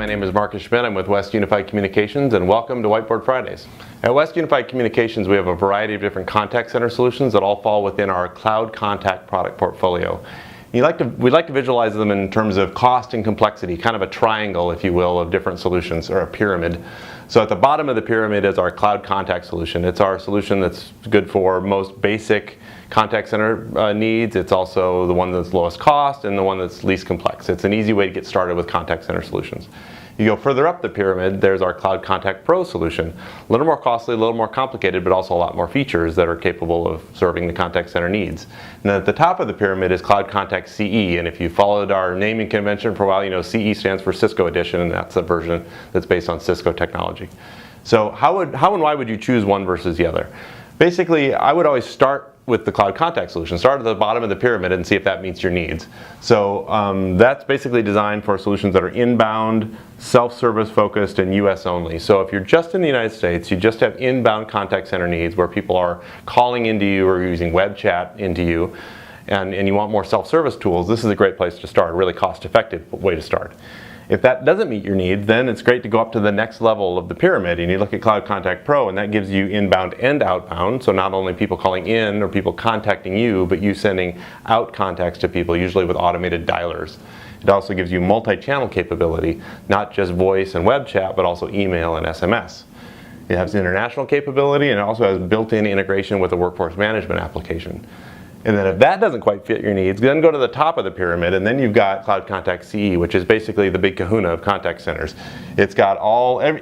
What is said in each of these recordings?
name is Marcus Schmidt. I'm with West Unified Communications, and welcome to Whiteboard Fridays. At West Unified Communications, we have a variety of different contact center solutions that all fall within our cloud contact product portfolio. We like to visualize them in terms of cost and complexity, kind of a triangle, if you will, of different solutions, or a pyramid. So at the bottom of the pyramid is our cloud contact solution. It's our solution that's good for most basic contact center needs. It's also the one that's lowest cost and the one that's least complex. It's an easy way to get started with contact center solutions. You go further up the pyramid, there's our Cloud Contact Pro solution. A little more costly, a little more complicated, but also a lot more features that are capable of serving the contact center needs. And then at the top of the pyramid is Cloud Contact CE, and if you followed our naming convention for a while, you know CE stands for Cisco Edition, and that's a version that's based on Cisco technology. So how and why would you choose one versus the other? Basically, I would always start with the cloud contact solution. Start at the bottom of the pyramid and see if that meets your needs. So that's basically designed for solutions that are inbound, self-service focused, and US only. So if you're just in the United States, you just have inbound contact center needs where people are calling into you or using web chat into you, and you want more self-service tools, this is a great place to start, a really cost-effective way to start. If that doesn't meet your needs, then it's great to go up to the next level of the pyramid, and you look at Cloud Contact Pro, and that gives you inbound and outbound, so not only people calling in or people contacting you, but you sending out contacts to people, usually with automated dialers. It also gives you multi-channel capability, not just voice and web chat, but also email and SMS. It has international capability, and it also has built-in integration with a workforce management application. And then if that doesn't quite fit your needs, then go to the top of the pyramid, and then you've got Cloud Contact CE, which is basically the big kahuna of contact centers. It's got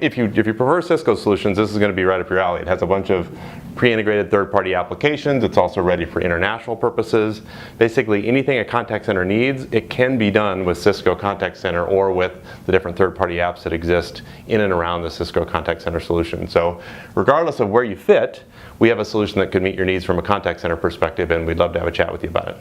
if you prefer Cisco solutions, this is going to be right up your alley. It has a bunch of pre-integrated third-party applications. It's also ready for international purposes. Basically anything a contact center needs, it can be done with Cisco Contact Center or with the different third-party apps that exist in and around the Cisco Contact Center solution. So regardless of where you fit, we have a solution that could meet your needs from a contact center perspective, and we'd love to have a chat with you about it.